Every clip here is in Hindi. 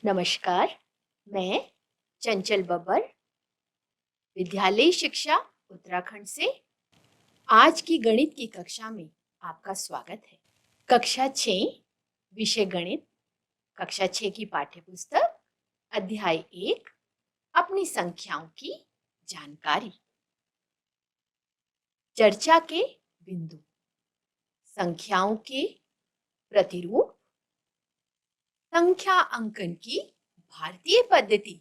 नमस्कार, मैं चंचल बब्बर, विद्यालयी शिक्षा उत्तराखंड से आज की गणित की कक्षा में आपका स्वागत है। कक्षा 6 विषय गणित, कक्षा 6 की पाठ्यपुस्तक अध्याय 1 अपनी संख्याओं की जानकारी। चर्चा के बिंदु, संख्याओं के प्रतिरूप, संख्या अंकन की भारतीय पद्धति,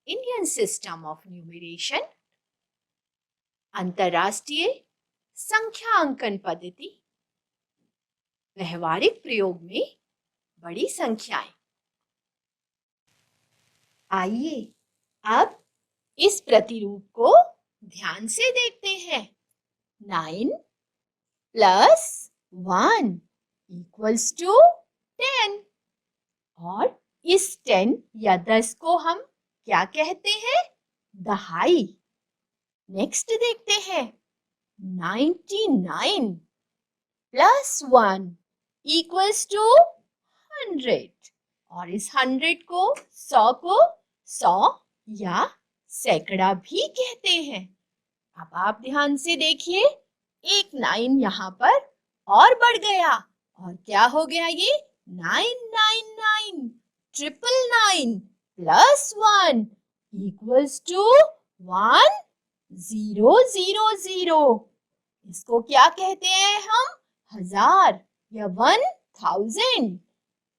इंडियन सिस्टम ऑफ न्यूमरेशन, अंतरराष्ट्रीय संख्या अंकन पद्धति, व्यवहारिक प्रयोग में बड़ी संख्याएं। आइए अब इस प्रतिरूप को ध्यान से देखते हैं। 9 प्लस 1 इक्वल्स टू 10 और इस 10 या 10 को हम क्या कहते हैं? दहाई। नेक्स्ट देखते हैं 99 प्लस 1 इक्वल्स टू 100 और इस 100 को 100 या सैकड़ा भी कहते हैं। अब आप ध्यान से देखिए, एक 9 यहाँ पर और बढ़ गया और क्या हो गया ये? 999 999 प्लस 1 इक्वल्स टू 1000। इसको क्या कहते हैं हम? हजार या 1000।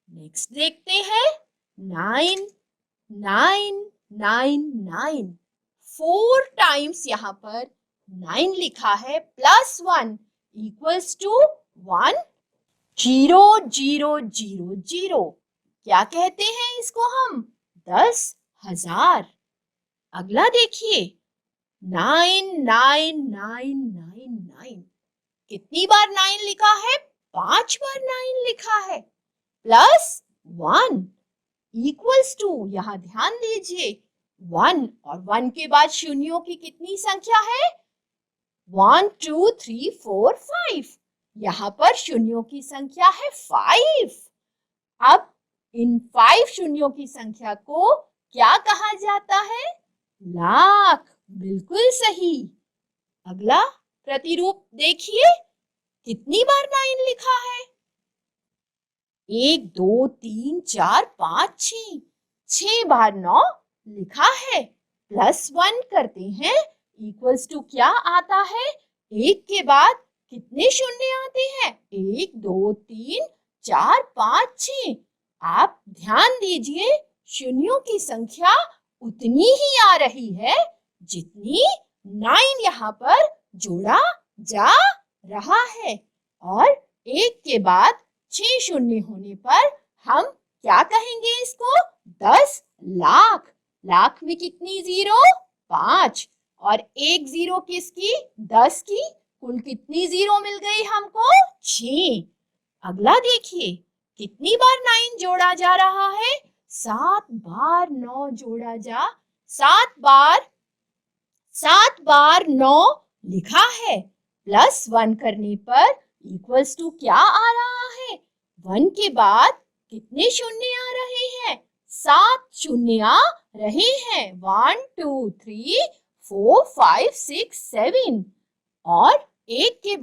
नेक्स्ट देखते हैं 9999 4 टाइम्स यहाँ पर 9 लिखा है प्लस 1 इक्वल्स टू 1000। क्या कहते हैं इसको हम? 10,000। अगला देखिए 99999 कितनी बार 9 लिखा है? 5 बार 9 लिखा है प्लस 1 इक्वल्स टू, यहाँ ध्यान दीजिए 1 और 1 के बाद शून्यों की कितनी संख्या है? 1 2 3 4 5। यहाँ पर शून्यों की संख्या है 5। अब इन 5 शून्यों की संख्या को क्या कहा जाता है? लाख। बिल्कुल सही। अगला प्रतिरूप देखिए, कितनी बार 9 लिखा है? 1 2 3 4 5 6। 6 बार 9 लिखा है प्लस 1 करते हैं इक्वल्स टू क्या आता है? 1 के बाद कितने शून्य आते हैं? 1 2 3 4 5 6। आप ध्यान दीजिए, शून्यों की संख्या उतनी ही आ रही है जितनी 9 यहाँ पर जोड़ा जा रहा है और 1 के बाद 6 शून्य होने पर हम क्या कहेंगे इसको? 10 लाख। लाख में कितनी जीरो? 5 और एक जीरो किसकी? 10 की। कुल कितनी जीरो मिल गई हमको? 6। अगला देखिए, कितनी बार 9 जोड़ा जा रहा है? 7 बार 9 जोड़ा जा। 7 बार 9 लिखा है प्लस 1 करने पर इक्वल्स टू क्या आ रहा है? 1 के बाद कितने शून्य आ रहे हैं? 7 शून्य आ रहे हैं। 1 2 3 4 5 6 7 और एक के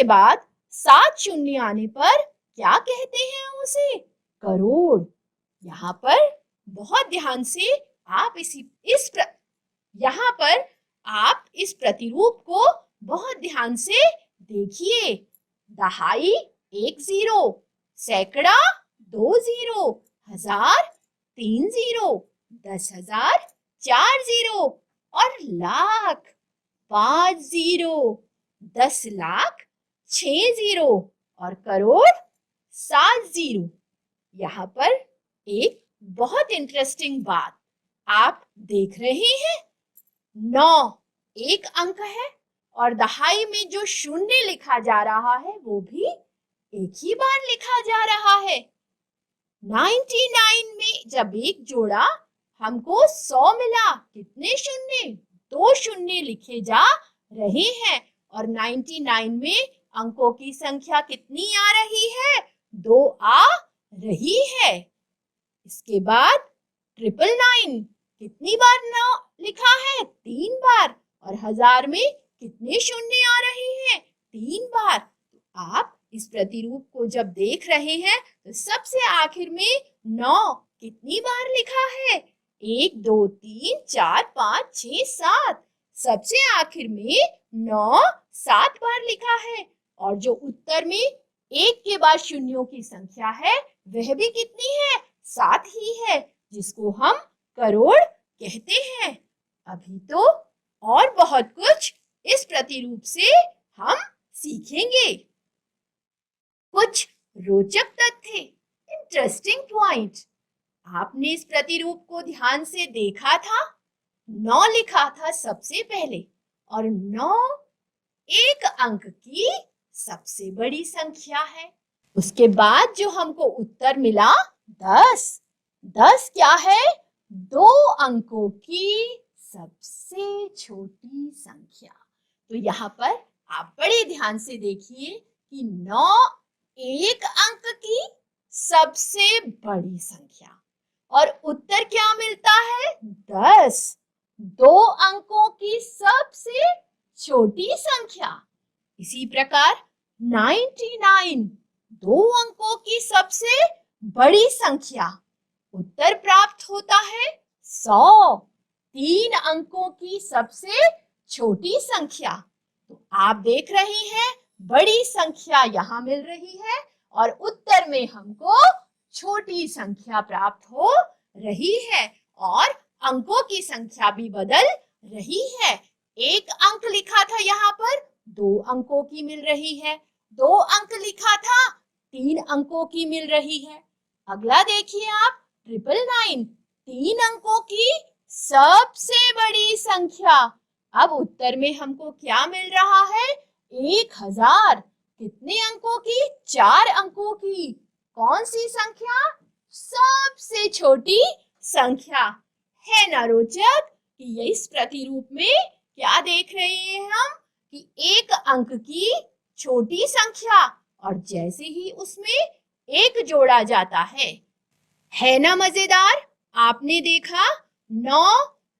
बाद 7 शून्य आने पर क्या कहते हैं उसे? करोड़। यहाँ पर बहुत ध्यान से आप यहाँ पर आप इस प्रतिरूप को बहुत ध्यान से देखिए। दहाई 1 0, सैकड़ा 2 0, हजार 3 0, 10,000 4 0 और लाख 5 0, 10 लाख 6 0 और करोड़ 7 0। यहाँ पर एक बहुत इंटरेस्टिंग बात आप देख रहे हैं, 9 एक अंक है और दहाई में जो शून्य लिखा जा रहा है वो भी एक ही बार लिखा जा रहा है। 99 में जब एक जोड़ा हमको 100 मिला। कितने शून्य? 2 शून्य लिखे जा रहे हैं और 99 में अंकों की संख्या कितनी आ रही है? 2 आ रही है। इसके बाद 999 कितनी बार 9 लिखा है? 3 बार। और 1000 में कितने शून्य आ रहे हैं? 3 बार। तो आप इस प्रतिरूप को जब देख रहे हैं तो सबसे आखिर में 9 कितनी बार लिखा है? 1 2 3 4 5 6 7। सबसे आखिर में 9 7 बार लिखा है। और जो उत्तर में 1 के बाद शून्यों की संख्या है वह भी कितनी है? 7 ही है, जिसको हम करोड़ कहते हैं। अभी तो और बहुत कुछ इस प्रतिरूप से हम सीखेंगे। कुछ रोचक तथ्य, इंटरेस्टिंग पॉइंट। आपने इस प्रतिरूप को ध्यान से देखा था? 9 लिखा था सबसे पहले और 9 एक अंक की सबसे बड़ी संख्या है। उसके बाद जो हमको उत्तर मिला 10। 10 क्या है? 2 अंकों की सबसे छोटी संख्या। तो यहाँ पर आप बड़े ध्यान से देखिए कि 9 एक अंक की सबसे बड़ी संख्या और उत्तर क्या मिलता है? 10। 2 अंकों की सबसे छोटी संख्या। इसी प्रकार 99 2 अंकों की सबसे बड़ी संख्या। उत्तर प्राप्त होता है 100 3 अंकों की सबसे छोटी संख्या। तो आप देख रहे हैं बड़ी संख्या यहाँ मिल रही है और उत्तर में हमको छोटी संख्या प्राप्त हो रही है और अंकों की संख्या भी बदल रही है। 1 अंक लिखा था यहाँ पर 2 अंकों की मिल रही है। 2 अंक लिखा था 3 अंकों की मिल रही है। अगला देखिए आप 999 3 अंकों की सबसे बड़ी संख्या। अब उत्तर में हमको क्या मिल रहा है? 1000 कितने अंकों की? 4 अंकों की। कौन सी संख्या? सबसे छोटी संख्या। है ना रोचक कि इस प्रतिरूप में क्या देख रहे हैं हम कि 1 अंक की छोटी संख्या और जैसे ही उसमें 1 जोड़ा जाता है ना मजेदार? आपने देखा 9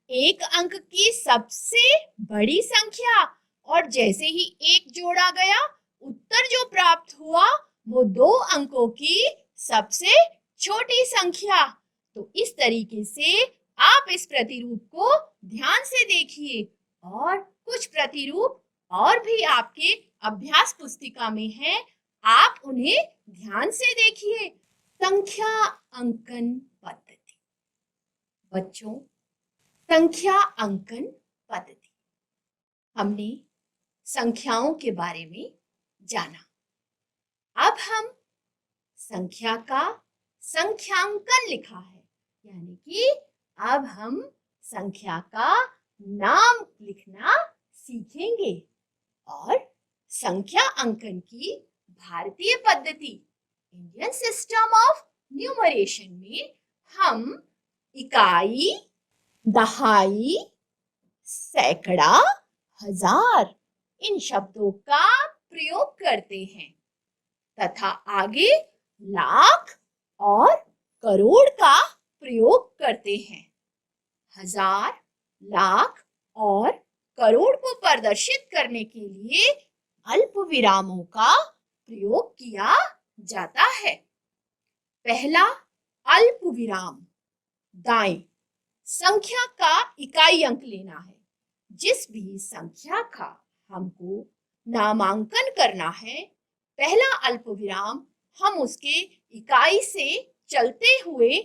1 अंक की सबसे बड़ी संख्या और जैसे ही 1 जोड़ा गया उत्तर जो प्राप्त हुआ वो 2 अंकों की सबसे छोटी संख्या। तो इस तरीके से आप इस प्रतिरूप को ध्यान से देखिए और कुछ प्रतिरूप और भी आपके अभ्यास पुस्तिका में है, आप उन्हें ध्यान से देखिए। संख्या अंकन पद्धति। बच्चों, संख्या अंकन पद्धति हमने संख्याओं के बारे में जाना। अब हम संख्या का संख्यांकन लिखा है, यानी कि अब हम संख्या का नाम लिखना सीखेंगे और संख्या अंकन की भारतीय पद्धति इंडियन सिस्टम ऑफ न्यूमरेशन में हम इकाई, दहाई, सैकड़ा, हजार इन शब्दों का प्रयोग करते हैं तथा आगे लाख और करोड़ का प्रयोग करते हैं। हजार, लाख और करोड़ को प्रदर्शित करने के लिए अल्प विरामों का प्रयोग किया जाता है। पहला अल्प विराम, दाएं, संख्या का इकाई अंक लेना है। जिस भी संख्या का हमको नामांकन करना है, पहला अल्प विराम हम उसके इकाई से चलते हुए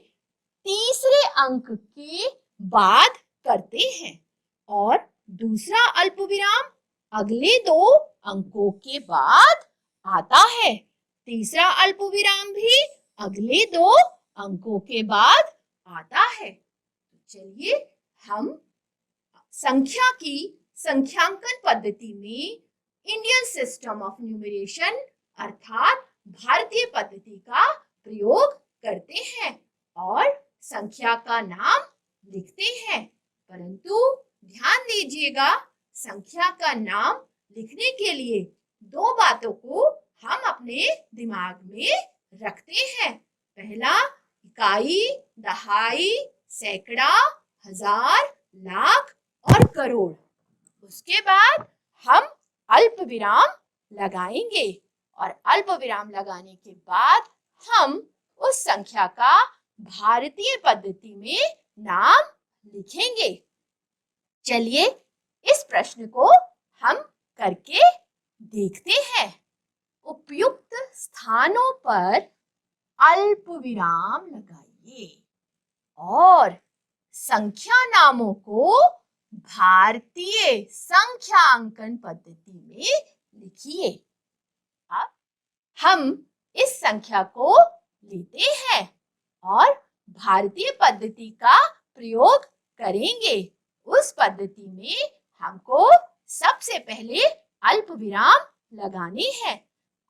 तीसरे अंक के बाद करते हैं और दूसरा अल्प विराम अगले 2 अंकों के बाद आता है। तीसरा अल्प विराम भी अगले 2 अंकों के बाद आता है। चलिए हम संख्या की संख्यांकन पद्धति में इंडियन सिस्टम ऑफ न्यूमरेशन अर्थात भारतीय पद्धति का प्रयोग करते हैं और संख्या का नाम लिखते हैं। परंतु ध्यान दीजिएगा, संख्या का नाम लिखने के लिए 2 बातों को हम अपने दिमाग में रखते हैं। पहला इकाई, दहाई, सैकड़ा, हजार, लाख और करोड़। उसके बाद हम अल्प विराम लगाएंगे और अल्प विराम लगाने के बाद हम उस संख्या का भारतीय पद्धति में नाम लिखेंगे। चलिए इस प्रश्न को हम करके देखते हैं। उपयुक्त स्थानों पर अल्प विराम लगाइए और संख्या नामों को भारतीय संख्यांकन पद्धति में लिखिए। अब हम इस संख्या को लेते हैं और भारतीय पद्धति का प्रयोग करेंगे। उस पद्धति में हमको सबसे पहले अल्प विराम लगाने हैं।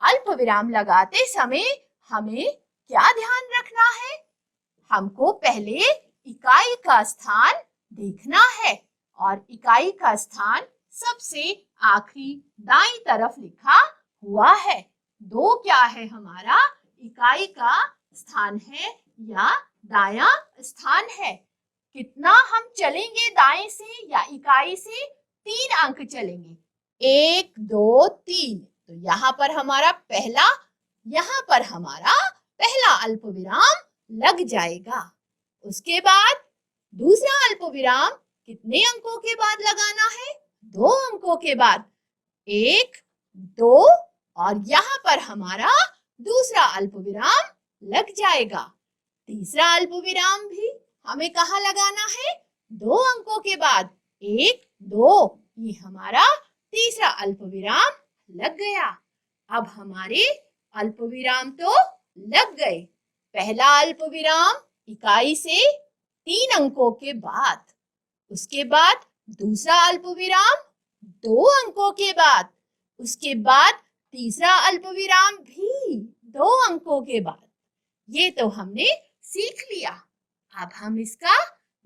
अल्प विराम लगाते समय हमें क्या ध्यान रखना है? हमको पहले इकाई का स्थान देखना है और इकाई का स्थान सबसे आखिरी दाईं तरफ लिखा हुआ है। दो क्या है हमारा? इकाई का स्थान है या दायां स्थान है। कितना हम चलेंगे दाएं से या इकाई से? 3 अंक चलेंगे। 1 2 3। तो यहाँ पर हमारा पहला अल्प विराम लग जाएगा। उसके बाद दूसरा अल्प विराम कितने अंकों के बाद लगाना है? 2 अंकों के बाद। 1 2 और यहाँ पर हमारा दूसरा अल्प विराम लग जाएगा। तीसरा अल्प विराम भी हमें कहाँ लगाना है? 2 अंकों के बाद। 1 2। ये हमारा तीसरा अल्प विराम लग गया। अब हमारे अल्प विराम तो लग गए। पहला अल्प विराम इकाई से 3 अंकों के बाद। उसके बाद दूसरा अल्प विराम 2 अंकों के बाद। उसके बाद तीसरा अल्प विराम भी 2 अंकों के बाद। ये तो हमने सीख लिया। अब हम इसका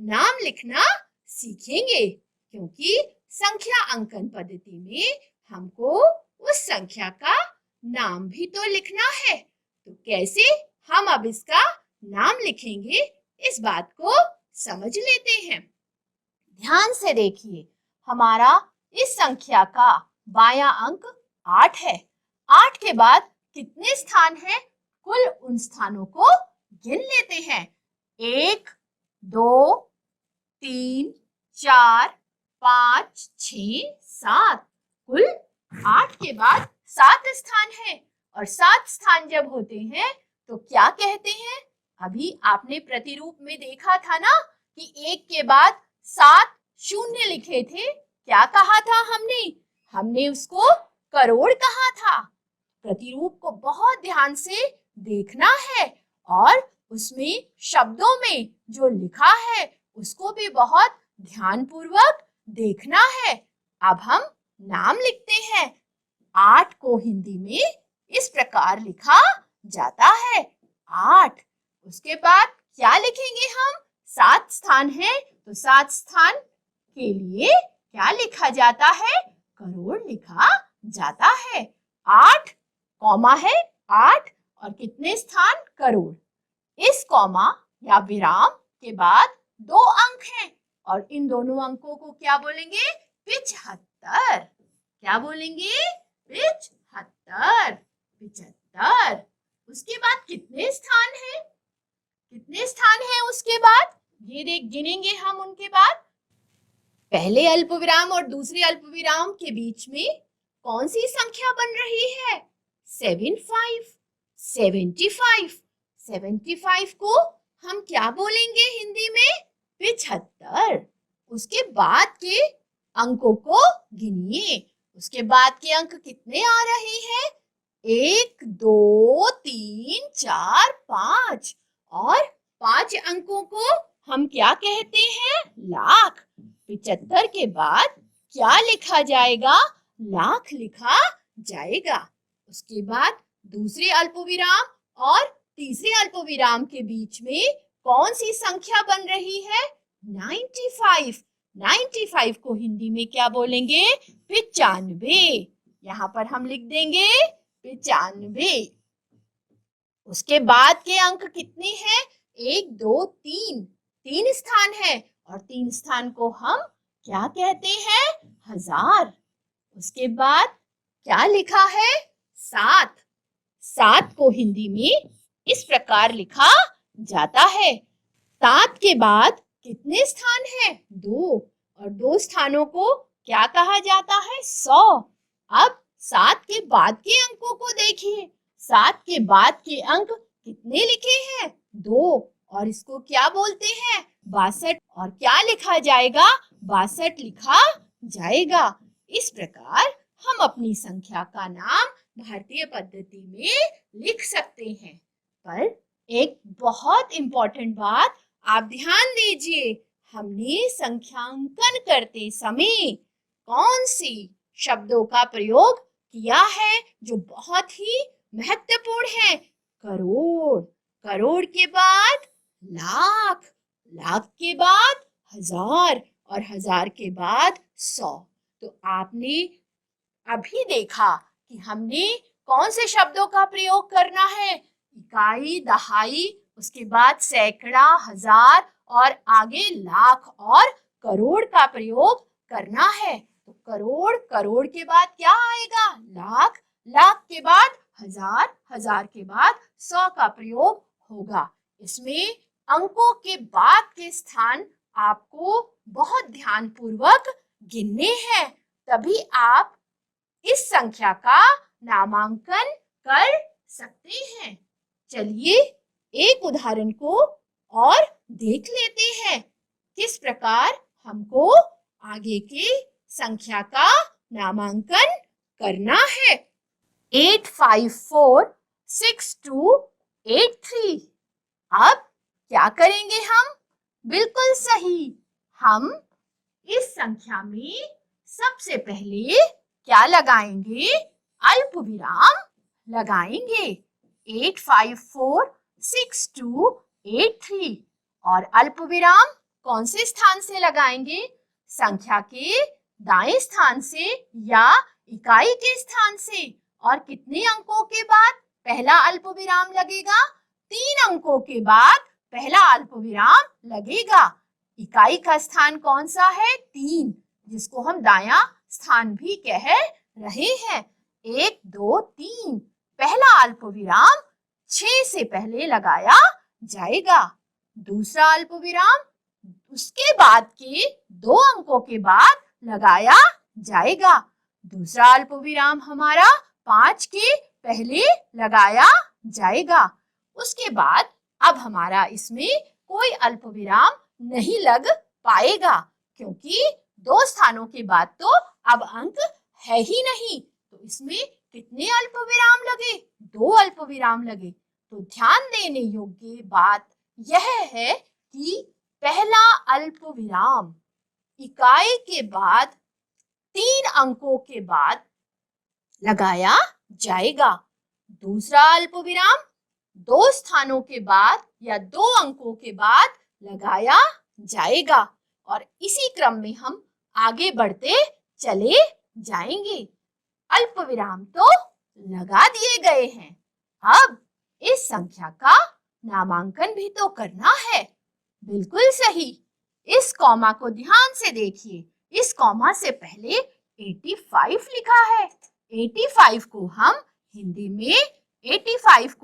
नाम लिखना सीखेंगे, क्योंकि संख्या अंकन पद्धति में हमको उस संख्या का नाम भी तो लिखना है। तो कैसे हम अब इसका नाम लिखेंगे, इस बात को समझ लेते हैं। ध्यान से देखिए, हमारा इस संख्या का बायां अंक 8 है। 8 के बाद कितने स्थान हैं? कुल उन स्थानों को गिन लेते हैं। 1 2 3 4 5 6 7। कुल 8 के बाद 7 स्थान है। और 7 स्थान जब होते हैं तो क्या कहते हैं? अभी आपने प्रतिरूप में देखा था ना कि 1 के बाद 7 शून्य लिखे थे। क्या कहा था हमने? हमने उसको करोड़ कहा था। प्रतिरूप को बहुत ध्यान से देखना है और उसमें शब्दों में जो लिखा है उसको भी बहुत ध्यानपूर्वक देखना है। अब हम नाम लिखते हैं। 8 को हिंदी में इस प्रकार लिखा जाता है, 8। उसके बाद क्या लिखेंगे हम? 7 स्थान है तो 7 स्थान के लिए क्या लिखा जाता है? करोड़ लिखा जाता है। 8 कॉमा है 8 और कितने स्थान? करोड़। इस कॉमा या विराम के बाद 2 अंक हैं और इन दोनों अंकों को क्या बोलेंगे? 75। क्या बोलेंगे? 75। 75। उसके बाद कितने स्थान हैं? कितने स्थान हैं उसके बाद? ये देख गिनेंगे हम उनके बाद। पहले अल्प विराम और दूसरे अल्प विराम के बीच में कौन सी संख्या बन रही है? 75। 75। 75 को हम क्या बोलेंगे हिंदी में? 75। उसके बाद के अंकों को गिनिए। उसके बाद के अंक कितने आ रहे हैं? 1 2 3 4 5 और 5 अंकों को हम क्या कहते हैं? लाख। 75 के बाद क्या लिखा जाएगा? लाख लिखा जाएगा। उसके बाद दूसरे अल्पविराम और तीसरे अल्पविराम के बीच में कौन सी संख्या बन रही है? 95। 95 को हिंदी में क्या बोलेंगे? 95। यहाँ पर हम लिख देंगे 95। उसके बाद के अंक कितने हैं? 1, 2, 3, 3 स्थान है और 3 स्थान को हम क्या कहते हैं? हजार। उसके बाद क्या लिखा है? 7। 7 को हिंदी में इस प्रकार लिखा जाता है। 7 के बाद कितने स्थान हैं? 2 और 2 स्थानों को क्या कहा जाता है? 100। अब 7 के बाद के अंकों को देखिए। 7 के बाद के अंक कितने लिखे हैं? 2 और इसको क्या बोलते हैं? 62। और क्या लिखा जाएगा? 62 लिखा जाएगा। इस प्रकार हम अपनी संख्या का नाम भारतीय पद्धति में लिख सकते हैं। पर एक बहुत इंपॉर्टेंट बात आप ध्यान दीजिए, हमने संख्यांकन करते समय कौन सी शब्दों का प्रयोग किया है जो बहुत ही महत्वपूर्ण है? करोड़, करोड़ के बाद लाख, लाख के बाद हजार और हजार के बाद 100। तो आपने अभी देखा कि हमने कौन से शब्दों का प्रयोग करना है? इकाई, दहाई, उसके बाद सैकड़ा, हजार और आगे लाख और करोड़ का प्रयोग करना है। तो करोड़, करोड़ के बाद क्या आएगा? लाख, लाख के बाद हजार, हजार के बाद 100 का प्रयोग होगा। इसमें अंकों के बाद के स्थान आपको बहुत ध्यानपूर्वक गिनने हैं, तभी आप इस संख्या का नामांकन कर सकते हैं। चलिए एक उदाहरण को और देख लेते हैं, किस प्रकार हमको आगे की संख्या का नामांकन करना है। 8546283। अब क्या करेंगे हम? बिल्कुल सही, हम इस संख्या में सबसे पहले क्या लगाएंगे? अल्प विराम लगाएंगे। 8546283 और अल्प विराम कौन से स्थान से लगाएंगे? संख्या के दाएं स्थान से या इकाई के स्थान से। और कितने अंकों के बाद पहला अल्प विराम लगेगा? 3 अंकों के बाद पहला अल्प विराम लगेगा। इकाई का स्थान कौन सा है? 3, जिसको हम दायां स्थान भी कह रहे हैं। 1, 2, 3 पहला अल्प विराम 6 से पहले लगाया जाएगा। दूसरा अल्प विराम उसके बाद के 2 अंकों के बाद लगाया जाएगा। दूसरा अल्प विराम हमारा 5 के पहले लगाया जाएगा। उसके बाद अब हमारा इसमें कोई अल्प विराम नहीं लग पाएगा, क्योंकि 2 स्थानों के बाद तो अब अंक है ही नहीं। तो इसमें कितने अल्प विराम लगे? 2 अल्प विराम लगे। तो ध्यान देने योग्य बात यह है कि पहला अल्प विराम इकाई के बाद 3 अंकों के बाद लगाया जाएगा। दूसरा अल्प विराम 2 स्थानों के बाद या 2 अंकों के बाद लगाया जाएगा। और इसी क्रम में हम आगे बढ़ते चले जाएंगे। अल्प विराम तो लगा दिए गए हैं, अब इस संख्या का नामांकन भी तो करना है। बिल्कुल सही, इस कॉमा को ध्यान से देखिए। इस कॉमा से पहले 85 लिखा है। 85 को हम हिंदी में 85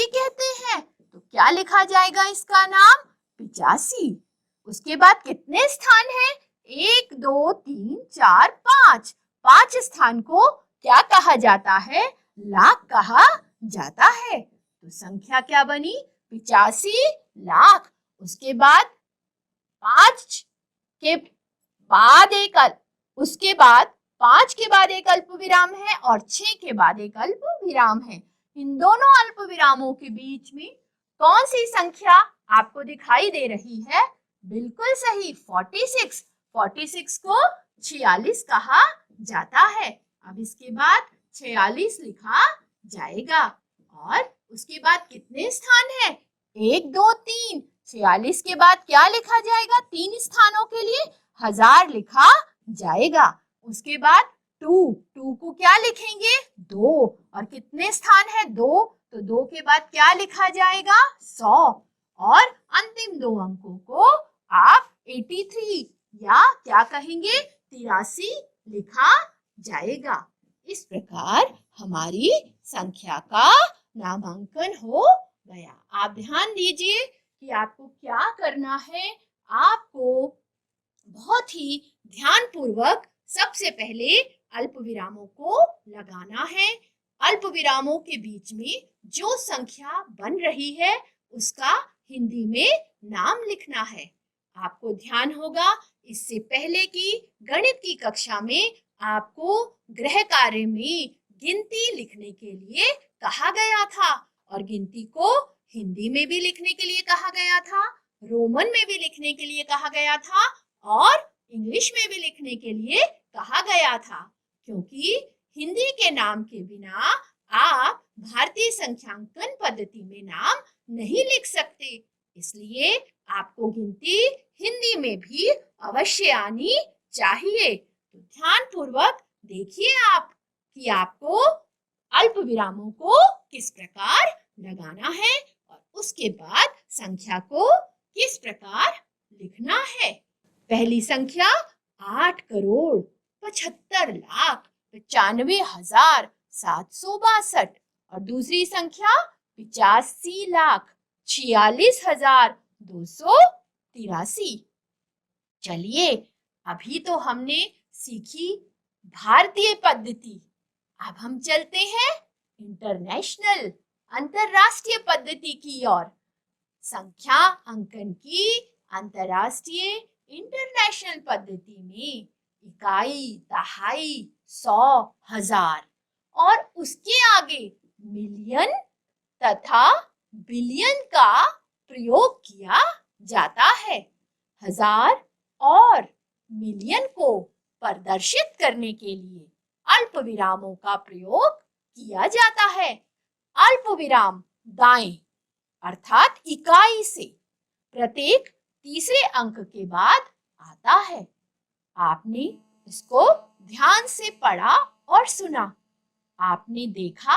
कहते हैं। तो क्या लिखा जाएगा इसका नाम? 85। उसके बाद कितने स्थान हैं? 1, 2, 3, 4, 5। 5 स्थान को क्या कहा जाता है? लाख कहा जाता है। तो संख्या क्या बनी? 85 लाख। उसके बाद 5 के बाद एक उसके बाद 5 के बाद एक अल्प विराम है और 6 के बाद एक अल्प विराम है। इन दोनों अल्प विरामों के बीच में कौन सी संख्या आपको दिखाई दे रही है? बिल्कुल सही, 46। 46 को 46 कहा जाता है। अब इसके बाद 46 लिखा जाएगा। और उसके बाद कितने स्थान है? 1, 2, 3। 46 के बाद क्या लिखा जाएगा? 3 स्थानों के लिए हजार लिखा जाएगा। उसके बाद टू को क्या लिखेंगे? 2। और कितने स्थान है? 2, तो 2 के बाद क्या लिखा जाएगा? 100। और अंतिम 2 अंकों को आप 83 या क्या कहेंगे? 83 लिखा जाएगा। इस प्रकार हमारी संख्या का नामांकन हो गया। आप ध्यान दीजिए कि आपको क्या करना है। आपको बहुत ही ध्यानपूर्वक सबसे पहले अल्प विरामों को लगाना है। अल्प विरामों के बीच में जो संख्या बन रही है उसका हिंदी में नाम लिखना है। आपको ध्यान होगा इससे पहले की गणित की कक्षा में आपको गृह कार्य में गिनती लिखने के लिए कहा गया था और गिनती को हिंदी में भी लिखने के लिए कहा गया था, रोमन में भी लिखने के लिए कहा गया था और इंग्लिश में भी लिखने के लिए कहा गया था, क्योंकि हिंदी के नाम के बिना आप भारतीय संख्यांकन पद्धति में नाम नहीं लिख सकते। इसलिए आपको गिनती हिंदी में भी अवश्य आनी चाहिए। तो ध्यानपूर्वक देखिए आप कि आपको अल्प विरामों को किस प्रकार लगाना है और उसके बाद संख्या को किस प्रकार लिखना है। पहली संख्या 8,75,95,762 और दूसरी संख्या 85,46,283। चलिए, अभी तो हमने सीखी भारतीय पद्धति, अब हम चलते हैं इंटरनेशनल अंतरराष्ट्रीय पद्धति की ओर। संख्या अंकन की अंतरराष्ट्रीय इंटरनेशनल पद्धति में इकाई, दहाई, 100, हजार और उसके आगे मिलियन तथा बिलियन का प्रयोग किया जाता है। हजार और मिलियन को प्रदर्शित करने के लिए अल्प विरामों का प्रयोग किया जाता है। अल्प विराम दाएं अर्थात इकाई से प्रत्येक तीसरे अंक के बाद आता है। आपने इसको ध्यान से पढ़ा और सुना। आपने देखा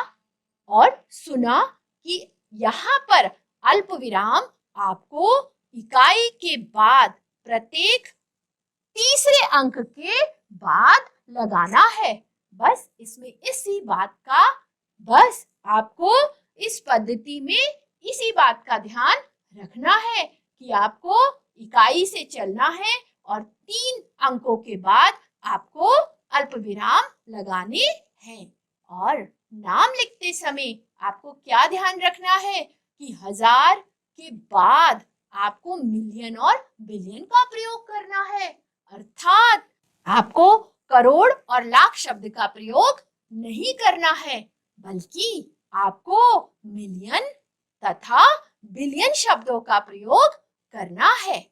और सुना कि यहाँ पर अल्प विराम आपको इकाई के बाद प्रत्येक तीसरे अंक के बाद लगाना है। बस इसमें इसी बात का आपको इस पद्धति में इसी बात का ध्यान रखना है कि आपको इकाई से चलना है और 3 अंकों के बाद आपको अल्प विराम लगाने हैं। और नाम लिखते समय आपको क्या ध्यान रखना है कि हजार के बाद आपको मिलियन और बिलियन का प्रयोग करना है, अर्थात आपको करोड़ और लाख शब्द का प्रयोग नहीं करना है, बल्कि आपको मिलियन तथा बिलियन शब्दों का प्रयोग करना है।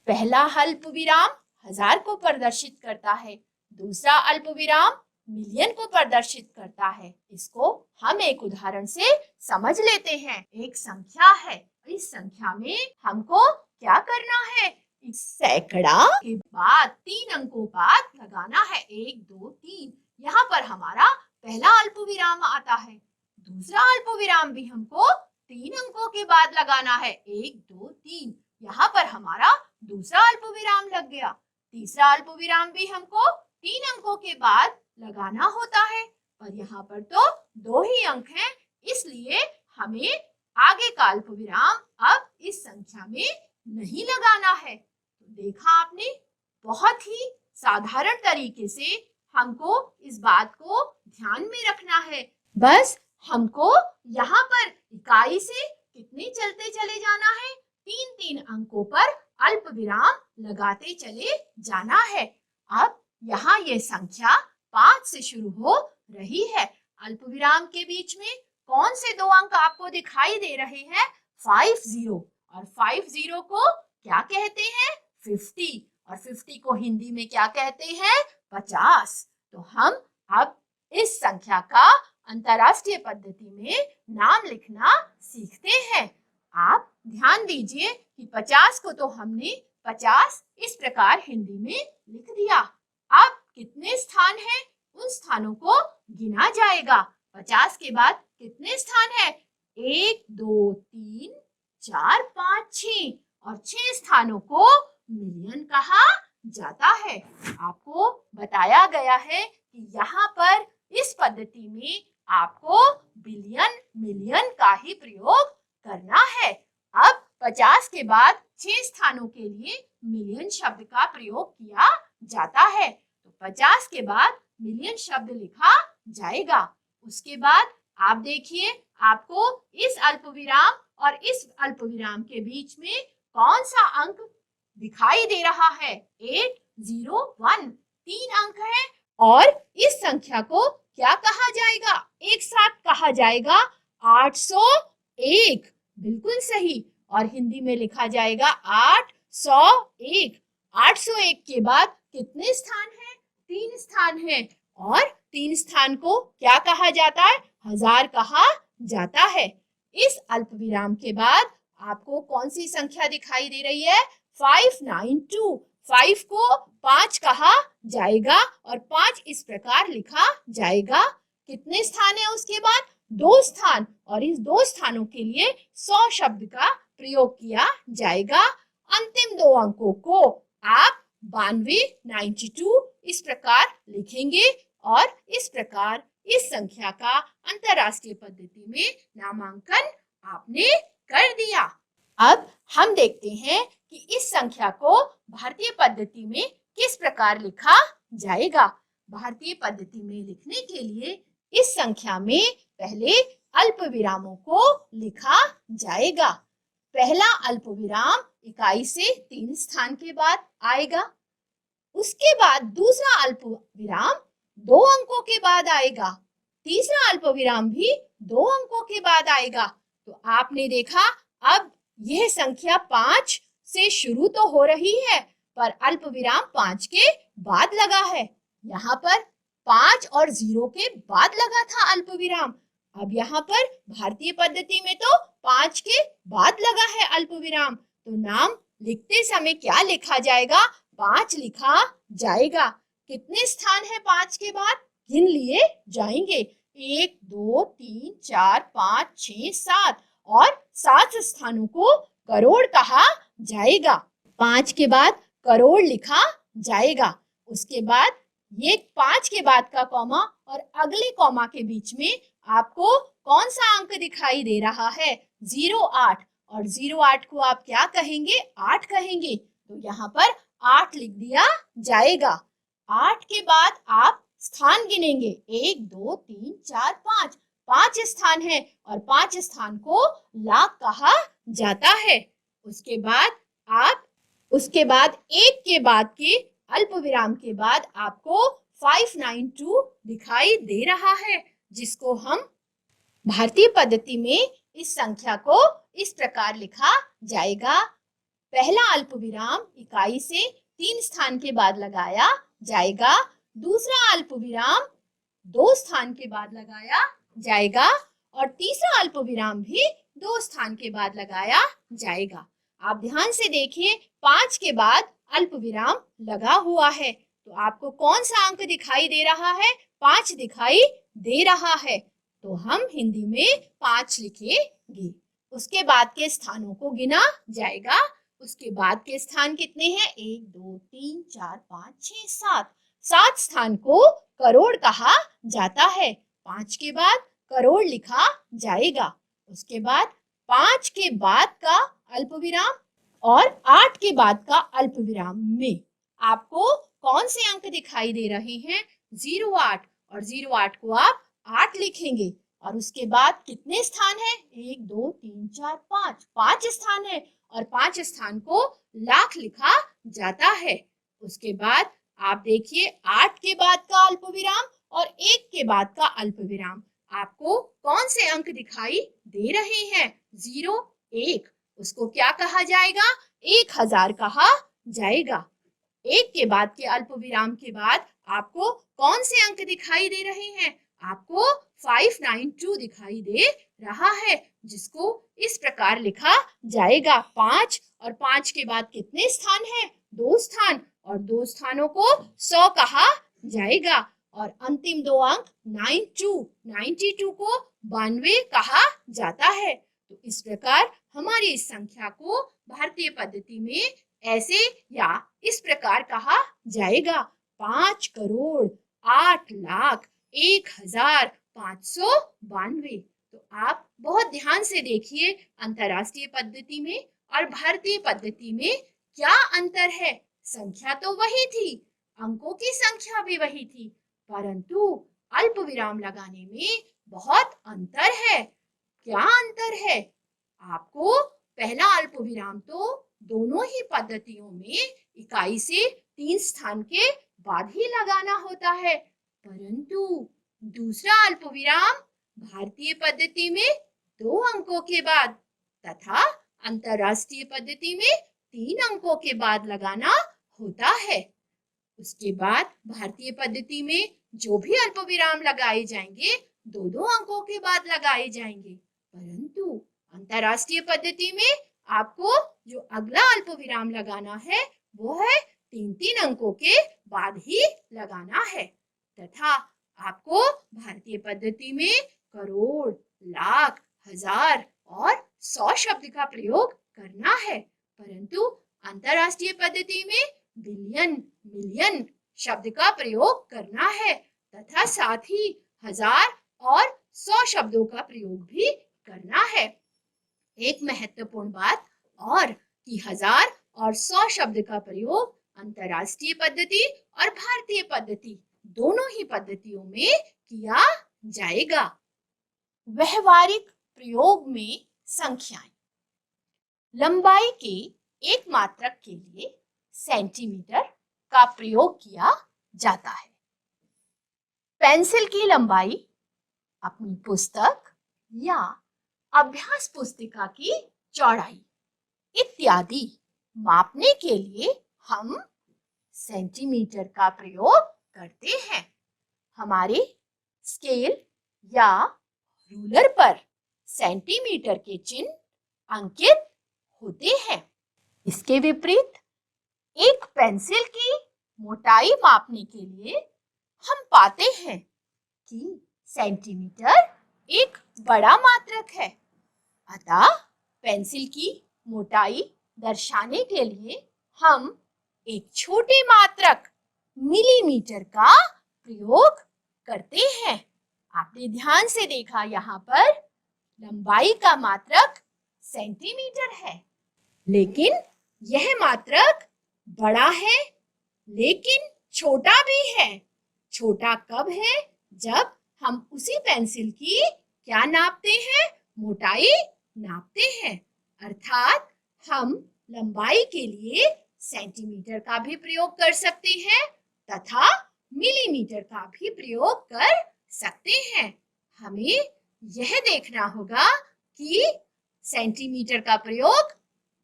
पहला अल्प विराम हजार को प्रदर्शित करता है, दूसरा अल्प विराम मिलियन को प्रदर्शित करता है। इसको हम एक उदाहरण से समझ लेते हैं। एक संख्या है, इस संख्या में हमको क्या करना है? सैकड़ा के बाद 3 अंकों बाद लगाना है 1, 2, 3। यहाँ पर हमारा पहला अल्प विराम आता है। दूसरा अल्प विराम भी हमको 3 अंकों के बाद लगाना है 1, 2, 3। यहाँ पर हमारा दूसरा अल्प विराम लग गया। तीसरा अल्प विराम भी हमको 3 अंकों के बाद लगाना होता है, पर यहाँ पर तो 2 ही अंक हैं, इसलिए हमें आगे का अल्प विराम अब इस संख्या में नहीं लगाना है। तो देखा आपने, बहुत ही साधारण तरीके से हमको इस बात को ध्यान में रखना है। बस हमको यहाँ पर इकाई से कितने चलते चले जाना है? 3-3 अंकों पर अल्प विराम लगाते चले जाना है। अब यहाँ ये संख्या 5 से शुरू हो रही है। अल्प विराम के बीच में कौन से 2 अंक आपको दिखाई दे रहे हैं? 50 और 50 को क्या कहते हैं? 50 और 50 को हिंदी में क्या कहते हैं? 50। तो हम अब इस संख्या का अंतरराष्ट्रीय पद्धति में नाम लिखना सीखते हैं। आप ध्यान दीजिए कि 50 को तो हमने 50 इस प्रकार हिंदी में लिख दिया। अब कितने स्थान हैं? उन स्थानों को गिना जाएगा। 50 के बाद कितने स्थान है? 1, 2, 3, 4, 5, 6 और 6 स्थानों को मिलियन कहा जाता है। आपको बताया गया है कि यहाँ पर इस पद्धति में आपको बिलियन मिलियन का ही प्रयोग करना है। अब 50 के बाद 6 स्थानों के लिए मिलियन शब्द का प्रयोग किया जाता है। तो 50 के बाद मिलियन शब्द लिखा जाएगा। उसके बाद आप देखिए, आपको इस अल्पविराम और इस अल्पविराम के बीच में कौन सा अंक दिखाई दे रहा है? 8, 0, 1 3 अंक है। और इस संख्या को क्या कहा जाएगा? एक साथ कहा जाएगा 801। बिल्कुल सही। और हिंदी में लिखा जाएगा 801। 801 के बाद कितने स्थान हैं? 3 स्थान हैं। और 3 स्थान को क्या कहा जाता है? हजार कहा जाता है। इस अल्पविराम के बाद आपको कौन सी संख्या दिखाई दे रही है? 592। 5 को 5 कहा जाएगा और 5 इस प्रकार लिखा जाएगा। कितने स्थान है उसके बाद? 2 स्थान। और इस 2 स्थानों के लिए 100 शब्द का प्रयोग किया जाएगा। अंतिम 2 अंकों को आप 92, 92 इस प्रकार लिखेंगे और इस प्रकार इस संख्या का अंतरराष्ट्रीय पद्धति में नामांकन आपने कर दिया। अब हम देखते हैं कि इस संख्या को भारतीय पद्धति में किस प्रकार लिखा जाएगा। भारतीय पद्धति में लिखने के लिए इस संख्या में पहले अल्पविरामों को लिखा जाएगा। पहला अल्पविराम इकाई से 3 स्थान के बाद आएगा। उसके बाद दूसरा अल्पविराम 2 अंकों के बाद आएगा। तीसरा अल्पविराम भी 2 अंकों के बाद आएगा। तो आपने देखा, अब यह संख्या 5 से शुरू तो हो रही है, पर अल्पविराम 5 के बाद लगा है। यहाँ पर 5 और 0 के बाद लगा था अल्पविराम। अब यहाँ पर भारतीय पद्धति में तो 5 के बाद लगा है अल्पविराम। तो नाम लिखते समय क्या लिखा जाएगा? 5 लिखा जाएगा। कितने स्थान है 5 के बाद? गिन लिए जाएंगे। 1, 2, 3, 4, 5, 6, 7 और 7 स्थानों को करोड़ कहा जाएगा। 5 के बाद करोड़ लिखा जाएगा। उसके बाद ये 5 के बाद का कॉमा और अगले कॉमा के बीच में आपको कौन सा अंक दिखाई दे रहा है? 08। और 08 को आप क्या कहेंगे? 8 कहेंगे। तो यहाँ पर 8 लिख दिया जाएगा। 8 के बाद आप स्थान गिनेंगे। 1, 2, 3, 4, 5 5 स्थान है और 5 स्थान को लाख कहा जाता है। उसके बाद 1 के बाद के अल्पविराम के बाद आपको 592 दिखाई दे रहा है, जिसको हम भारतीय पद्धति में इस संख्या को इस प्रकार लिखा जाएगा। पहला अल्पविराम इकाई से 3 स्थान के बाद लगाया जाएगा। दूसरा अल्पविराम 2 स्थान के बाद लगाया जाएगा और तीसरा अल्पविराम भी 2 स्थान के बाद लगाया जाएगा। आप ध्यान से देखिए, 5 के बाद अल्पविराम लगा हुआ है, तो आपको कौन सा अंक दिखाई दे रहा है? 5 दिखाई दे रहा है। तो हम हिंदी में 5 लिखेंगे। उसके बाद के स्थानों को गिना जाएगा। उसके बाद के स्थान कितने हैं? 1, 2, 3, 4, 5, 6, 7 7 स्थान को करोड़ कहा जाता है। 5 के बाद करोड़ लिखा जाएगा। उसके बाद 5 के बाद का अल्पविराम और 8 के बाद का अल्पविराम में आपको कौन से अंक दिखाई दे रहे हैं? 08। और 08 को आप 8 लिखेंगे। और उसके बाद कितने स्थान है? 1, 2, 3, 4, 5 5 स्थान है और 5 स्थान को लाख लिखा जाता है। उसके बाद आप देखिए, 8 के बाद का अल्पविराम और 1 के बाद का अल्पविराम, आपको कौन से अंक दिखाई दे रहे हैं? 0, 1। उसको क्या कहा जाएगा? 1000 कहा जाएगा। 1 के बाद के अल्पविराम के बाद आपको कौन से अंक दिखाई दे रहे हैं? आपको 592 दिखाई दे रहा है, जिसको इस प्रकार लिखा जाएगा। 5 और 5 के बाद कितने स्थान हैं? 2 स्थान और 2 स्थानों को 100 कहा जाएगा। और अंतिम दो अंक 92 को 92 कहा जाता है। तो इस प्रकार हमारी इस संख्या को भारतीय पद्धति में ऐसे या इस प्रकार कहा जाएगा 5,08,01,592। तो आप बहुत ध्यान से देखिए अंतरराष्ट्रीय पद्धति में और भारतीय पद्धति में क्या अंतर है। संख्या तो वही थी, अंकों की संख्या भी वही थी, परंतु अल्प विराम लगाने में बहुत अंतर है। क्या अंतर है? आपको पहला अल्प विराम तो दोनों ही पद्धतियों में इकाई से 3 स्थान के बाद ही लगाना होता है, परंतु दूसरा अल्प विराम भारतीय पद्धति में 2 अंकों के बाद तथा अंतरराष्ट्रीय पद्धति में 3 अंकों के बाद लगाना होता है। उसके बाद भारतीय पद्धति में जो भी अल्प विराम लगाए जाएंगे 2-2 अंकों के बाद लगाए जाएंगे, परंतु अंतरराष्ट्रीय पद्धति में आपको जो अगला अल्प विराम लगाना है वो है 3-3 अंकों के बाद ही लगाना है। तथा आपको भारतीय पद्धति में करोड़, लाख, हजार और 100 शब्द का प्रयोग करना है, परंतु अंतरराष्ट्रीय पद्धति में बिलियन, मिलियन शब्द का प्रयोग करना है तथा साथ ही 1000 और 100 शब्दों का प्रयोग भी करना है। एक महत्वपूर्ण बात और कि 1000 और 100 शब्द का प्रयोग अंतरराष्ट्रीय पद्धति और भारतीय पद्धति दोनों ही पद्धतियों में किया जाएगा। व्यवहारिक प्रयोग में संख्याएं। लंबाई के एक मात्रक के लिए सेंटीमीटर का प्रयोग किया जाता है। पेंसिल की लंबाई अपनी पुस्तक या अभ्यास पुस्तिका की चौड़ाई इत्यादि मापने के लिए हम सेंटीमीटर का प्रयोग करते हैं। हमारे स्केल या रूलर पर सेंटीमीटर के चिन्ह अंकित होते हैं। इसके विपरीत एक पेंसिल की मोटाई मापने के लिए हम पाते हैं कि सेंटीमीटर एक बड़ा मात्रक है, अतः पेंसिल की मोटाई दर्शाने के लिए हम एक छोटे मात्रक मिलीमीटर का प्रयोग करते हैं। आपने ध्यान से देखा यहाँ पर लंबाई का मात्रक सेंटीमीटर है, लेकिन यह मात्रक बड़ा है लेकिन छोटा भी है। छोटा कब है? जब हम उसी पेंसिल की क्या नापते हैं? मोटाई नापते हैं। अर्थात हम लंबाई के लिए सेंटीमीटर का भी प्रयोग कर सकते हैं तथा मिलीमीटर का भी प्रयोग कर सकते हैं। हमें यह देखना होगा कि सेंटीमीटर का प्रयोग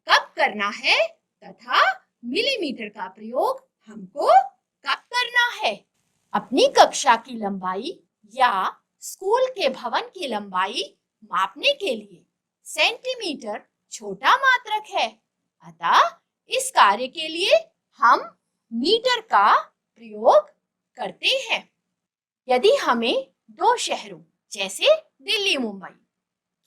कब करना है तथा मिलीमीटर का प्रयोग हमको कब करना है। अपनी कक्षा की लंबाई या स्कूल के भवन की लंबाई मापने के लिए सेंटीमीटर छोटा मात्रक है, अतः इस कार्य के लिए हम मीटर का प्रयोग करते हैं। यदि हमें दो शहरों जैसे दिल्ली मुंबई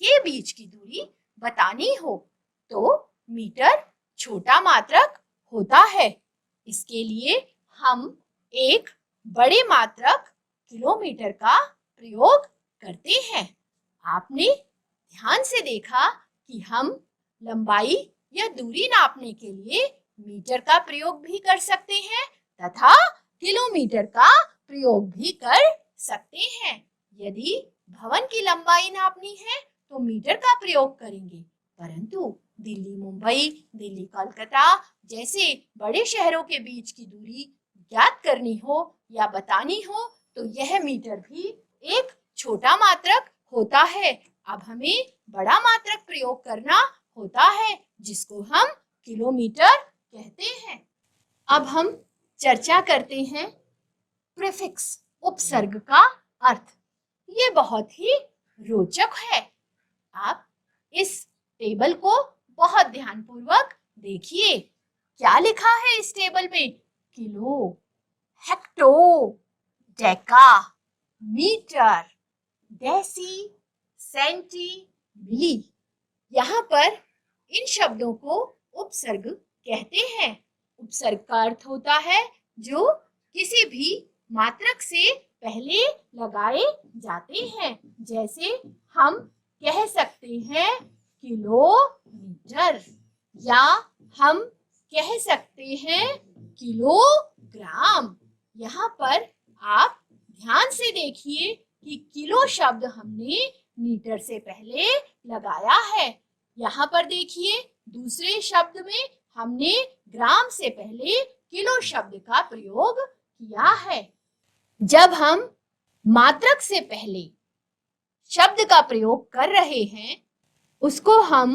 के बीच की दूरी बतानी हो तो मीटर छोटा मात्रक होता है। इसके लिए हम एक बड़े मात्रक किलोमीटर का प्रयोग करते हैं। आपने ध्यान से देखा कि हम लंबाई या दूरी नापने के लिए मीटर का प्रयोग भी कर सकते हैं तथा किलोमीटर का प्रयोग भी कर सकते हैं। यदि भवन की लंबाई नापनी है तो मीटर का प्रयोग करेंगे, परंतु दिल्ली मुंबई, दिल्ली कोलकाता जैसे बड़े शहरों के बीच की दूरी ज्ञात करनी हो या बतानी हो तो यह मीटर भी एक छोटा मात्रक होता है। अब हमें बड़ा मात्रक प्रयोग करना होता है जिसको हम किलोमीटर कहते हैं। अब हम चर्चा करते हैं प्रीफिक्स उपसर्ग का अर्थ। ये बहुत ही रोचक है। आप इस टेबल को बहुत ध्यानपूर्वक देखिए। क्या लिखा है इस टेबल में? Kilo, hecto, deca, metre, deci, centi, milli. यहाँ पर इन शब्दों को उपसर्ग कहते हैं। उपसर्ग का अर्थ होता है जो किसी भी मात्रक से पहले लगाए जाते हैं। जैसे हम कह सकते हैं किलोमीटर, या हम कह सकते हैं किलोग्राम। यहाँ पर आप ध्यान से देखिए कि किलो शब्द हमने मीटर से पहले लगाया है। यहाँ पर देखिए दूसरे शब्द में हमने ग्राम से पहले किलो शब्द का प्रयोग किया है। जब हम मात्रक से पहले शब्द का प्रयोग कर रहे हैं उसको हम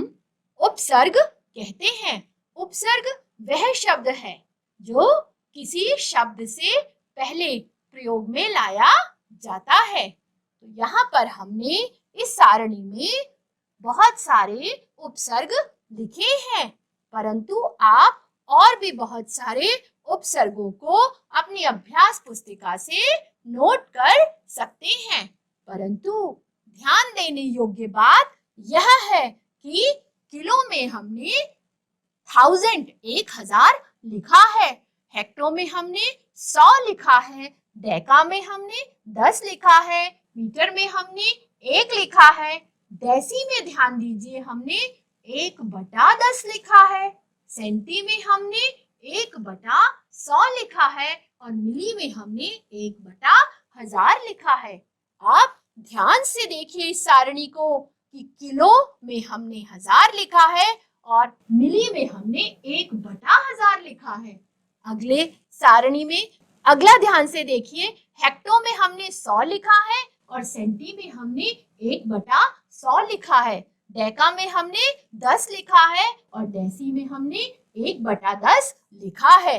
उपसर्ग कहते हैं। उपसर्ग वह शब्द है जो किसी शब्द से पहले प्रयोग में लाया जाता है। तो यहाँ पर हमने इस सारणी में बहुत सारे उपसर्ग लिखे हैं, परंतु आप और भी बहुत सारे उपसर्गों को अपनी अभ्यास पुस्तिका से नोट कर सकते हैं। परंतु ध्यान देने योग्य बात यह है कि किलो में हमने 1000 1000 लिखा है, हेक्टो में हमने 100 लिखा है, डेका में हमने 10 लिखा है, मीटर में हमने 1 लिखा है, डेसी में ध्यान दीजिए हमने 1/10 लिखा है, सेंटी में हमने 1/100 लिखा है और मिली में हमने 1/1000 लिखा है। आप ध्यान से देखिए इस सारणी को कि किलो में हमने 1000 लिखा है और मिली में हमने 1/1000 लिखा है। अगले सारणी में अगला ध्यान से देखिए, हेक्टो में हमने 100 लिखा है और सेंटी में हमने 1/100 लिखा है, डेका में हमने 10 लिखा है और डेसी में हमने 1/10 लिखा है।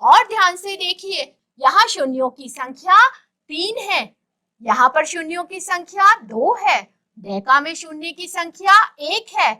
और ध्यान से देखिए यहाँ शून्यों की संख्या 3 है, यहाँ पर शून्यों की संख्या 2 है, डेका में शून्य की संख्या 1 है,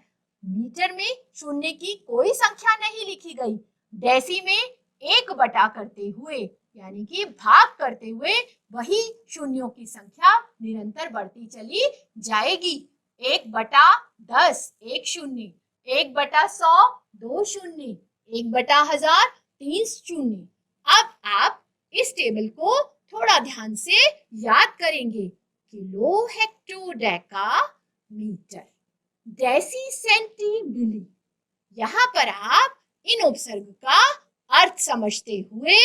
मीटर में शून्य की कोई संख्या नहीं लिखी गई, डेसी में 1 बटा करते हुए यानी कि भाग करते हुए वही शून्यों की संख्या निरंतर बढ़ती चली जाएगी। 1/10 1 शून्य, 1/100 2 शून्य, 1/1000 3 शून्य। अब आप इस टेबल को थोड़ा ध्यान से याद करेंगे। Kilo, hecto, deca, metre, deci, centi, milli. यहाँ पर आप इन उपसर्ग का अर्थ समझते हुए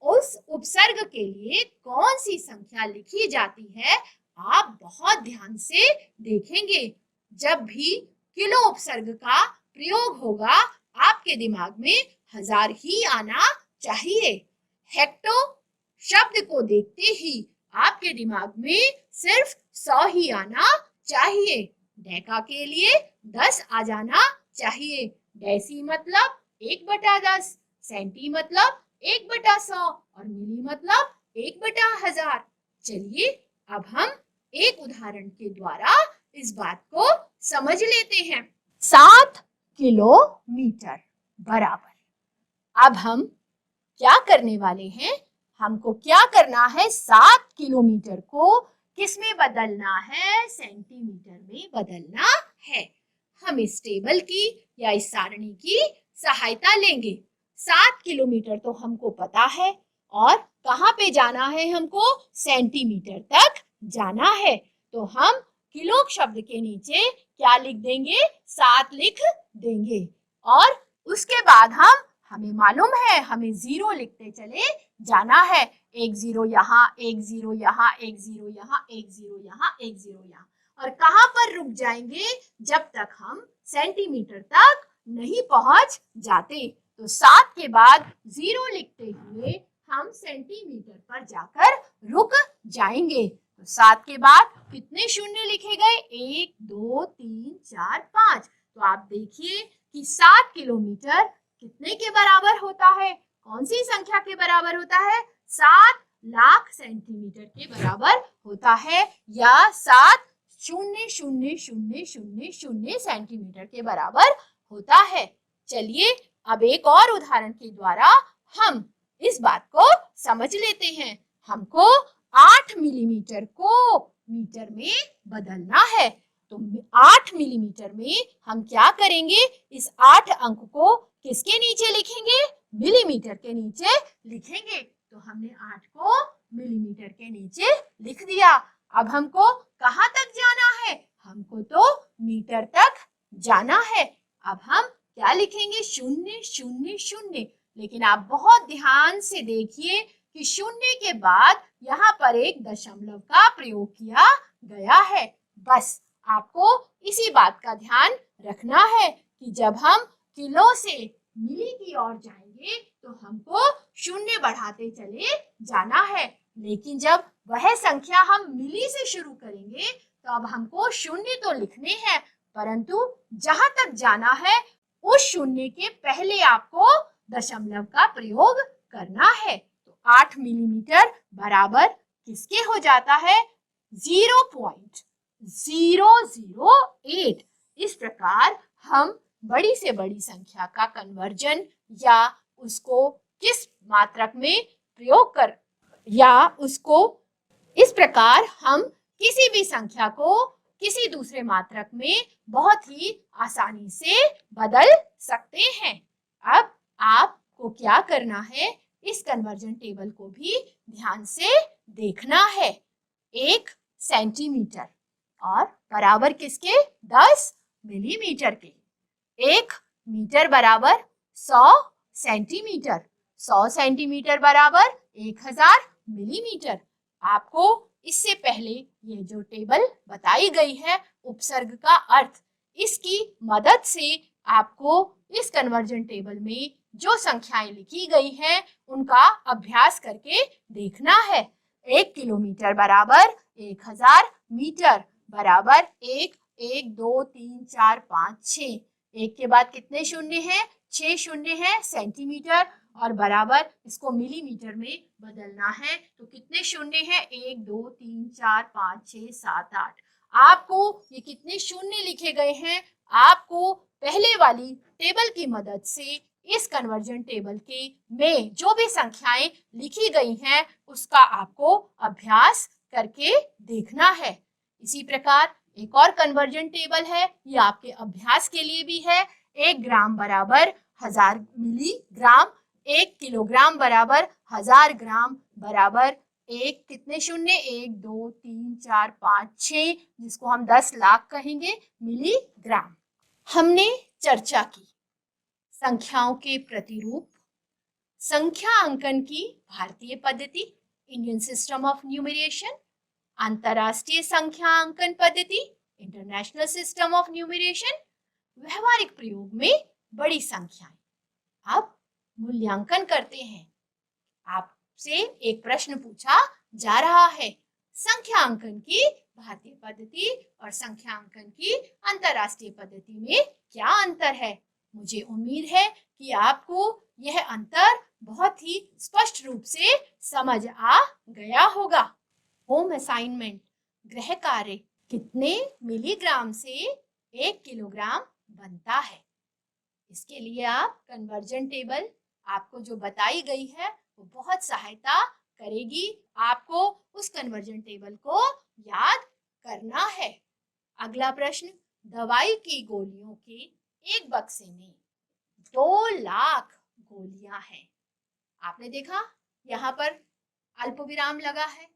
उस उपसर्ग के लिए कौन सी संख्या लिखी जाती है आप बहुत ध्यान से देखेंगे। जब भी किलो उपसर्ग का प्रयोग होगा आपके दिमाग में 1000 ही आना चाहिए। हेक्टो शब्द को देखते ही आपके दिमाग में सिर्फ 100 ही आना चाहिए। डेका के लिए 10 आ जाना चाहिए। डेसी मतलब 1/10, सेंटी मतलब 1/100 और मिली मतलब 1/1000। चलिए अब हम एक उदाहरण के द्वारा इस बात को समझ लेते हैं। 7 किलोमीटर बराबर। अब हम क्या करने वाले हैं, हमको क्या करना है, 7 किलोमीटर को किसमें बदलना है, सेंटीमीटर में बदलना है। हम इस टेबल की या इस सारणी की सहायता लेंगे। 7 किलोमीटर तो हमको पता है और कहाँ पे जाना है, हमको सेंटीमीटर तक जाना है। तो हम किलो शब्द के नीचे क्या लिख देंगे, 7 लिख देंगे और उसके बाद हमें मालूम है हमें 0 लिखते चले जाना है। 1 0 यहाँ, 1 0 यहाँ, 1 0 यहाँ, 1 0 यहाँ, 1 0 यहाँ। और कहाँ पर रुक जाएंगे, जब तक हम सेंटीमीटर तक नहीं पहुंच जाते। तो 7 के बाद 0 लिखते हुए हम सेंटीमीटर पर जाकर रुक जाएंगे। तो 7 के बाद कितने शून्य लिखे गए, 1 2 3 4 5। तो आप देखिए कि 7 किलोमीटर कितने के बराबर होता है, कौन सी संख्या के बराबर होता है, 7 लाख सेंटीमीटर के बराबर होता है या 7 0 0 0 0 0 सेंटीमीटर के बराबर होता है। चलिए अब एक और उदाहरण के द्वारा हम इस बात को समझ लेते हैं। हमको 8 मिलीमीटर को मीटर में बदलना है। तो 8 मिलीमीटर में हम क्या करेंगे, इस 8 अंक को किसके नीचे लिखेंगे, मिलीमीटर के नीचे लिखेंगे। तो हमने 8 को मिलीमीटर के नीचे लिख दिया। अब हमको कहाँ तक जाना है, हमको तो मीटर तक जाना है। अब हम क्या लिखेंगे, 0 0 0। लेकिन आप बहुत ध्यान से देखिए कि 0 के बाद यहाँ पर एक दशमलव का प्रयोग किया गया है। बस आपको इसी बात का ध्यान रखना है कि जब हम किलो से मिली की ओर जाएंगे तो हमको 0 बढ़ाते चले जाना है। लेकिन जब वह संख्या हम मिली से शुरू करेंगे तो अब हमको 0 तो लिखने हैं, परंतु जहां तक जाना है उस 0 के पहले आपको दशमलव का प्रयोग करना है। तो 8 मिलीमीटर बराबर किसके हो जाता है, 0.008। इस प्रकार हम बड़ी से बड़ी संख्या का कन्वर्जन या उसको किस मात्रक में प्रयोग कर, या उसको इस प्रकार हम किसी भी संख्या को किसी दूसरे मात्रक में बहुत ही आसानी से बदल सकते हैं। अब आपको क्या करना है, इस कन्वर्जन टेबल को भी ध्यान से देखना है। 1 सेंटीमीटर और बराबर किसके, 10 मिलीमीटर के। 1 मीटर बराबर 100 सेंटीमीटर, 100 सेंटीमीटर बराबर 1000 मिलीमीटर। आपको इससे पहले ये जो टेबल बताई गई है उपसर्ग का अर्थ, इसकी मदद से आपको इस कन्वर्जन टेबल में जो संख्याएं लिखी गई हैं उनका अभ्यास करके देखना है। 1 किलोमीटर बराबर 1000 मीटर बराबर 1 1 2 3 4 5 6। 1 के बाद कितने शून्य हैं, 6 शून्य हैं, सेंटीमीटर और बराबर इसको मिलीमीटर में बदलना है। तो कितने शून्य हैं, 1 2 3 4 5 6 7 8। आपको ये कितने शून्य लिखे गए हैं, आपको पहले वाली टेबल की मदद से इस कन्वर्जन टेबल के में जो भी संख्याएं लिखी गई हैं उसका आपको अभ्यास करके देखना है। इसी प्रकार एक और कन्वर्जन टेबल है, ये आपके अभ्यास के लिए भी है। 1 ग्राम बराबर 1000 मिलीग्राम, 1 किलोग्राम बराबर 1000 ग्राम बराबर एक कितने शून्य, 1 2 3 4 5 6, जिसको हम 10 लाख कहेंगे, मिलीग्राम। हमने चर्चा की संख्याओं के प्रतिरूप, संख्या अंकन की भारतीय पद्धति, इंडियन सिस्टम ऑफ न्यूमरेशन, अंतरराष्ट्रीय संख्या अंकन पद्धति, इंटरनेशनल सिस्टम ऑफ न्यूमरेशन, व्यवहारिक प्रयोग में बड़ी संख्याएं। अब मूल्यांकन करते हैं। आपसे एक प्रश्न पूछा जा रहा है, संख्या अंकन की भारतीय पद्धति और संख्या अंकन की अंतरराष्ट्रीय पद्धति में क्या अंतर है। मुझे उम्मीद है कि आपको यह अंतर बहुत ही स्पष्ट रूप से समझ आ गया होगा। होम असाइनमेंट, गृह कार्य, कितने मिलीग्राम से 1 किलोग्राम बनता है। इसके लिए आप कन्वर्जन टेबल आपको जो बताई गई है वो बहुत सहायता करेगी। आपको उस कन्वर्जन टेबल को याद करना है। अगला प्रश्न, दवाई की गोलियों के एक बक्से में 2 लाख गोलियां हैं। आपने देखा यहाँ पर अल्प विराम लगा है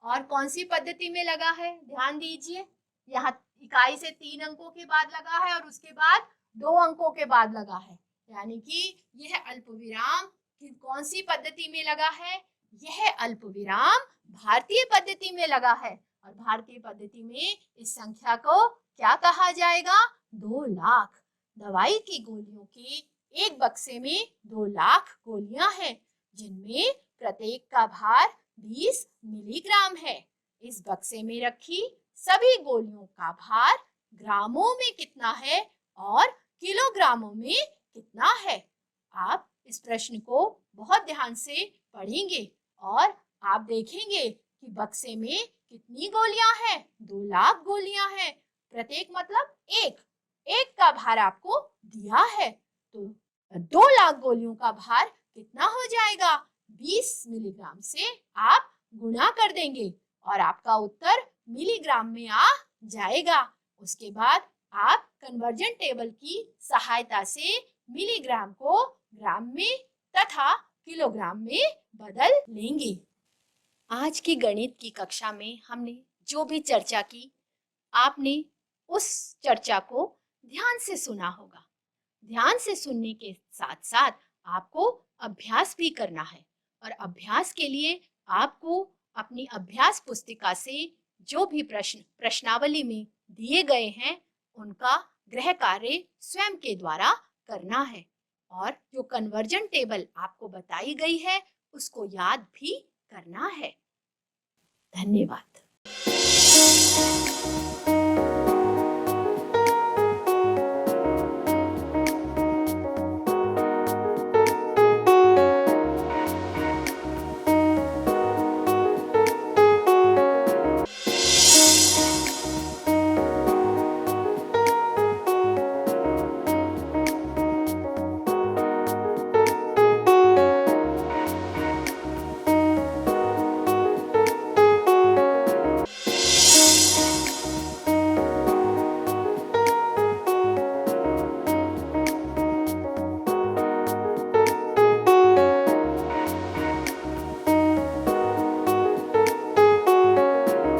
और कौन सी पद्धति में लगा है, ध्यान दीजिए। यहाँ इकाई से 3 अंकों के बाद लगा है और उसके बाद 2 अंकों के बाद लगा है, यानी कि यह अल्प विराम कौन सी पद्धति में लगा है, यह अल्प विराम भारतीय पद्धति में लगा है। और भारतीय पद्धति में इस संख्या को क्या कहा जाएगा, 2 लाख। दवाई की गोलियों के एक बक्से में 2 लाख गोलियां हैं, जिनमें प्रत्येक का भार 20 मिलीग्राम है। इस बक्से में रखी सभी गोलियों का भार ग्रामों में कितना है और किलोग्रामों में कितना है। आप इस प्रश्न को बहुत ध्यान से पढ़ेंगे और आप देखेंगे कि बक्से में कितनी गोलियां हैं, 2 लाख गोलियां हैं। प्रत्येक मतलब एक का भार आपको दिया है, तो 2 लाख गोलियों का भार कितना हो जाएगा, 20 मिलीग्राम से आप गुणा कर देंगे और आपका उत्तर मिलीग्राम में आ जाएगा। उसके बाद आप कन्वर्जन टेबल की सहायता से मिलीग्राम को ग्राम में तथा किलोग्राम में बदल लेंगे। आज की गणित की कक्षा में हमने जो भी चर्चा की, आपने उस चर्चा को ध्यान से सुना होगा। ध्यान से सुनने के साथ साथ आपको अभ्यास भी करना है और अभ्यास के लिए आपको अपनी अभ्यास पुस्तिका से जो भी प्रश्नावली में दिए गए हैं उनका गृह कार्य स्वयं के द्वारा करना है और जो कन्वर्जन टेबल आपको बताई गई है उसको याद भी करना है। धन्यवाद।